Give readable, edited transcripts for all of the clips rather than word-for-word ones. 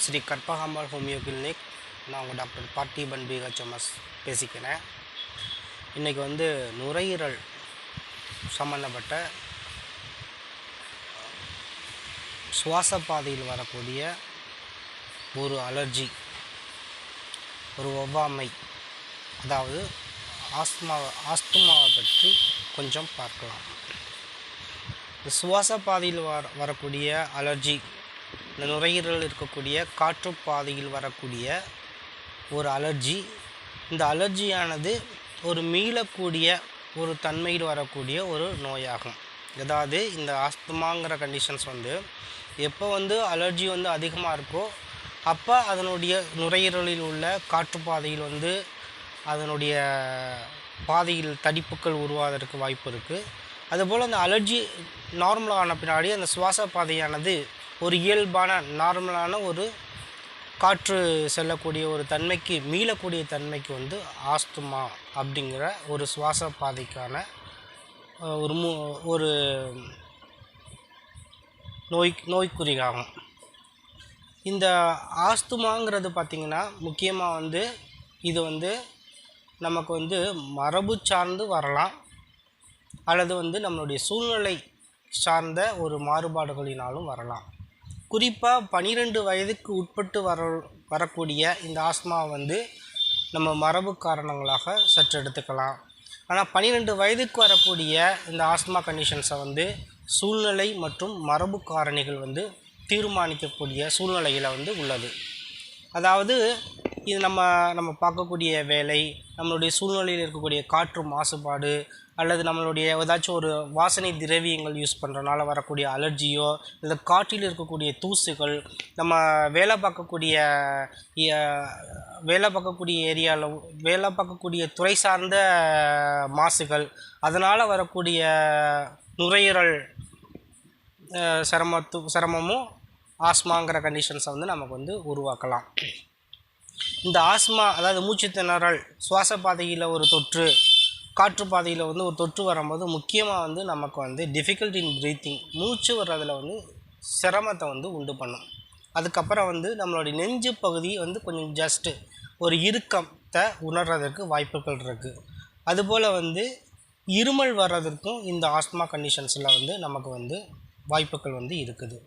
Sri Karpagambal homeo clinic. நான் உங்கள் doctor Parthiban BHMS பேசிக்கிறேன். இன்றைக்கி வந்து நுரையீரல் சம்மந்தப்பட்ட சுவாச பாதையில் வரக்கூடிய ஒரு அலர்ஜி, ஒரு ஒவ்வாமை, அதாவது ஆஸ்துமாவை பற்றி கொஞ்சம் பார்க்கலாம். இந்த சுவாச பாதையில் வரக்கூடிய அலர்ஜி, இந்த நுரையீரலில் இருக்கக்கூடிய காற்று பாதையில் வரக்கூடிய ஒரு அலர்ஜி. இந்த அலர்ஜியானது ஒரு மீளக்கூடிய ஒரு தன்மையில் வரக்கூடிய ஒரு நோயாகும். அதாவது இந்த ஆஸ்துமாங்கிற கண்டிஷன்ஸ் வந்து எப்போ வந்து அலர்ஜி வந்து அதிகமாக இருக்கோ அப்போ அதனுடைய நுரையீரலில் உள்ள காற்றுப்பாதையில் வந்து அதனுடைய பாதையில் தடிப்புகள் உருவாவதற்கு வாய்ப்பு இருக்குது. அதுபோல் அந்த அலர்ஜி நார்மலான பின்னாடி அந்த சுவாச பாதையானது ஒரு இயல்பான நார்மலான ஒரு காற்று செல்லக்கூடிய ஒரு தன்மைக்கு மீளக்கூடிய தன்மைக்கு வந்து ஆஸ்துமா அப்படிங்கிற ஒரு சுவாச பாதைக்கான ஒரு நோய்க்குறியாகும். இந்த ஆஸ்துமாங்கிறது பார்த்திங்கன்னா முக்கியமாக வந்து இது வந்து நமக்கு வந்து மரபு சார்ந்து வரலாம், அல்லது வந்து நம்மளுடைய சூழ்நிலை சார்ந்த ஒரு மாறுபாடுகளினாலும் வரலாம். குறிப்பாக 12 வயதுக்கு உட்பட்டு வரக்கூடிய இந்த ஆஸ்துமா வந்து நம்ம மரபு காரணங்களாக சற்று எடுத்துக்கலாம். ஆனால் 12 வயதுக்கு வரக்கூடிய இந்த ஆஸ்துமா கண்டிஷன்ஸை வந்து சூழ்நிலை மற்றும் மரபு காரணிகள் வந்து தீர்மானிக்கக்கூடிய சூழ்நிலையில் வந்து உள்ளது. அதாவது இது நம்ம பார்க்கக்கூடிய வேலை, நம்மளுடைய சூழ்நிலையில் இருக்கக்கூடிய காற்று மாசுபாடு, அல்லது நம்மளுடைய ஏதாச்சும் ஒரு வாசனை திரவியங்கள் யூஸ் பண்ணுறனால வரக்கூடிய அலர்ஜியோ, இந்த காற்றில் இருக்கக்கூடிய தூசுகள், நம்ம வேலை பார்க்கக்கூடிய ஏரியாவில் வேலை பார்க்கக்கூடிய துறை சார்ந்த மாசுகள், அதனால் வரக்கூடிய நுரையீரல் சிரமமும் ஆஸ்மாங்கிற கண்டிஷன்ஸை வந்து நமக்கு வந்து உருவாக்கலாம். இந்த ஆஸ்மா, அதாவது மூச்சு திணறல், சுவாச பாதையில் ஒரு தொற்று, காற்று பாதையில் வந்து ஒரு தொற்று வரும்போது முக்கியமாக வந்து நமக்கு வந்து டிஃபிகல்ட் இன் ப்ரீத்திங், மூச்சு வர்றதில் வந்து சிரமத்தை வந்து உண்டு பண்ணும். அதுக்கப்புறம் வந்து நம்மளுடைய நெஞ்சு பகுதி வந்து கொஞ்சம் ஜஸ்ட்டு ஒரு இறுக்கத்தை உணர்றதுக்கு வாய்ப்புகள் இருக்குது. அதுபோல் வந்து இருமல் வர்றதற்கும் இந்த ஆஸ்மா கண்டிஷன்ஸில் வந்து நமக்கு வந்து வாய்ப்புகள் வந்து இருக்குது.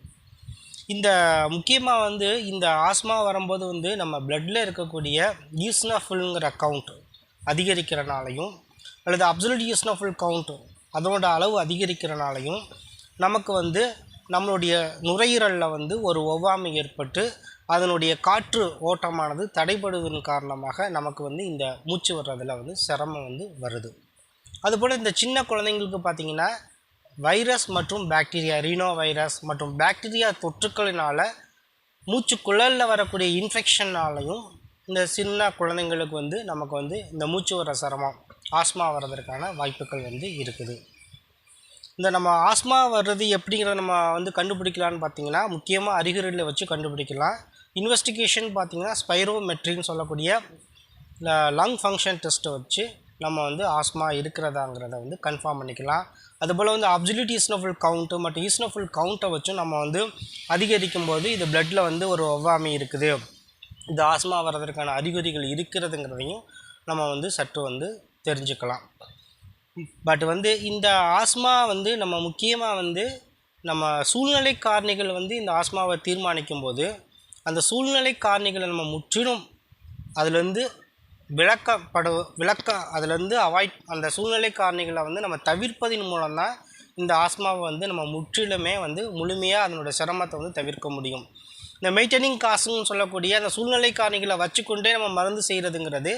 இந்த முக்கியமாக வந்து இந்த ஆஸ்மா வரும்போது வந்து நம்ம பிளட்டில் இருக்கக்கூடிய ஈஸ்னோஃபில்ங்கிற கவுண்ட் அதிகரிக்கிறனாலையும், அல்லது அப்சல்யூட் ஈஸ்னோஃபில் கவுண்ட் அதோட அளவு அதிகரிக்கிறனாலையும் நமக்கு வந்து நம்மளுடைய நுரையீரலில் வந்து ஒரு ஒவ்வாமை ஏற்பட்டு அதனுடைய காற்று ஓட்டமானது தடைபடுவதன் காரணமாக நமக்கு வந்து இந்த மூச்சு வர்றதில் வந்து சிரமம் வந்து வருது. அதுபோல் இந்த சின்ன குழந்தைங்களுக்கு பார்த்திங்கன்னா வைரஸ் மற்றும் பாக்டீரியா, ரீனோ வைரஸ் மற்றும் பாக்டீரியா தொற்றுக்களினால் மூச்சுக்குழலில் வரக்கூடிய இன்ஃபெக்ஷன்னாலையும் இந்த சின்ன குழந்தைங்களுக்கு வந்து நமக்கு வந்து இந்த மூச்சு வர சிரமம், ஆஸ்மா வர்றதற்கான வாய்ப்புகள் வந்து இருக்குது. இந்த நம்ம ஆஸ்மா வர்றது எப்படிங்கிறத நம்ம வந்து கண்டுபிடிக்கலான்னு பார்த்திங்கன்னா முக்கியமாக அறிகுறிகளை வச்சு கண்டுபிடிக்கலாம். இன்வெஸ்டிகேஷன் பார்த்திங்கன்னா ஸ்பைரோமெட்ரின்னு சொல்லக்கூடிய லங் ஃபங்க்ஷன் டெஸ்ட்டை வச்சு நம்ம வந்து ஆஸ்மா இருக்கிறதாங்கிறத வந்து கன்ஃபார்ம் பண்ணிக்கலாம். அதுபோல் வந்து அப்சல்யூட் ஈஸ்னோஃபில் கவுண்ட்டு மற்றும் ஈஸ்னோஃபில் கவுண்ட்டை வச்சும் நம்ம வந்து அதிகரிக்கும் போது இது பிளட்டில் வந்து ஒரு ஒவ்வாமை இருக்குது, இது ஆஸ்மா வர்றதற்கான அறிகுறிகள் இருக்கிறதுங்கிறதையும் நம்ம வந்து சற்று வந்து தெரிஞ்சுக்கலாம். பட் வந்து இந்த ஆஸ்மா வந்து நம்ம முக்கியமாக வந்து நம்ம சூழ்நிலை காரணிகள் வந்து இந்த ஆஸ்மாவை தீர்மானிக்கும் போது அந்த சூழ்நிலை காரணிகளை நம்ம முற்றிலும் அதிலேருந்து அதிலேருந்து அவாய்ட், அந்த சூழ்நிலை காரணிகளை வந்து நம்ம தவிர்ப்பதன் மூலம்தான் இந்த ஆஸ்மாவை வந்து நம்ம முற்றிலுமே வந்து முழுமையாக அதனோட சிரமத்தை வந்து தவிர்க்க முடியும். இந்த மெயின்டெனிங் காசுன்னு சொல்லக்கூடிய அந்த சூழ்நிலை காரணிகளை வச்சுக்கொண்டே நம்ம மருந்து செய்கிறதுங்கிறது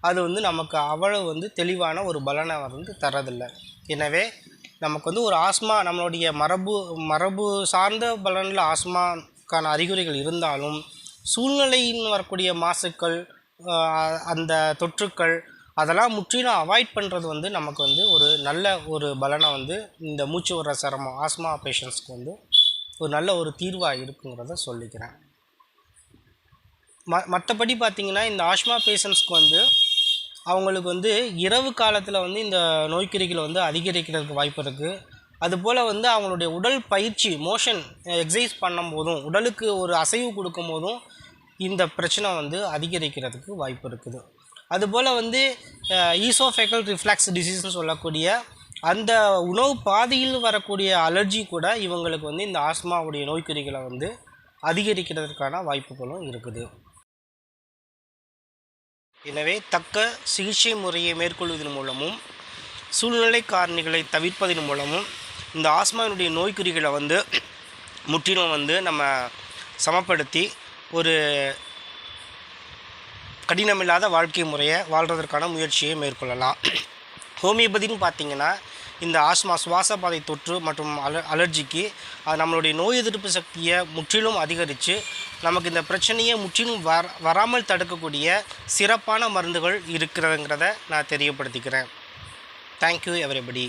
அது வந்து நமக்கு அவ்வளவு வந்து தெளிவான ஒரு பலனை வந்து தரதில்லை. எனவே நமக்கு வந்து ஒரு ஆஸ்மா நம்மளுடைய மரபு சார்ந்த பலனில் ஆஸ்மாக்கான அறிகுறிகள் இருந்தாலும் சூழ்நிலையின் வரக்கூடிய மாசுக்கள், அந்த தொற்றுக்கள், அதெல்லாம் முற்றிலும் அவாய்ட் பண்ணுறது வந்து நமக்கு வந்து ஒரு நல்ல ஒரு பலனை வந்து இந்த மூச்சு வர சிரமம் ஆஸ்மா பேஷண்ட்ஸ்க்கு வந்து ஒரு நல்ல ஒரு தீர்வாக இருக்குங்கிறத சொல்லிக்கிறேன். மற்றபடி பார்த்திங்கன்னா இந்த ஆஸ்மா பேஷண்ட்ஸ்க்கு வந்து அவங்களுக்கு வந்து இரவு காலத்தில் வந்து இந்த நோய்க்குறிகள் வந்து அதிகரிக்கிறதுக்கு வாய்ப்பு இருக்குது. அதுபோல் வந்து அவங்களுடைய உடல் பயிற்சி, மோஷன் எக்ஸசைஸ் பண்ணும் போதும், உடலுக்கு ஒரு அசைவு கொடுக்கும் போதும் இந்த பிரச்சனை வந்து அதிகரிக்கிறதுக்கு வாய்ப்பு இருக்குது. அதுபோல் வந்து ஈசோஃபேகல் ரிஃப்ளக்ஸ் டிசீஸ்னு சொல்லக்கூடிய அந்த உணவு பாதையில் வரக்கூடிய அலர்ஜி கூட இவங்களுக்கு வந்து இந்த ஆஸ்மாவுடைய நோய்க்குறிகளை வந்து அதிகரிக்கிறதுக்கான வாய்ப்புகளும் இருக்குது. எனவே தக்க சிகிச்சை முறையை மேற்கொள்வதன் மூலமும் சூழ்நிலை காரணிகளை தவிர்ப்பதன் மூலமும் இந்த ஆஸ்மாவினுடைய நோய்க்குறிகளை வந்து முற்றிலும் வந்து நம்ம சமப்படுத்தி ஒரு கடினமில்லாத வாழ்க்கை முறையை வாழ்கிறதற்கான முயற்சியை மேற்கொள்ளலாம். ஹோமியோபதினு பார்த்திங்கன்னா இந்த ஆஸ்மா சுவாச பாதை தொற்று மற்றும் அலர்ஜிக்கு அது நம்மளுடைய நோய் எதிர்ப்பு சக்தியை முற்றிலும் அதிகரித்து நமக்கு இந்த பிரச்சனையை முற்றிலும் வராமல் தடுக்கக்கூடிய சிறப்பான மருந்துகள் இருக்கிறதுங்கிறத நான் தெரியப்படுத்திக்கிறேன். Thank you everybody.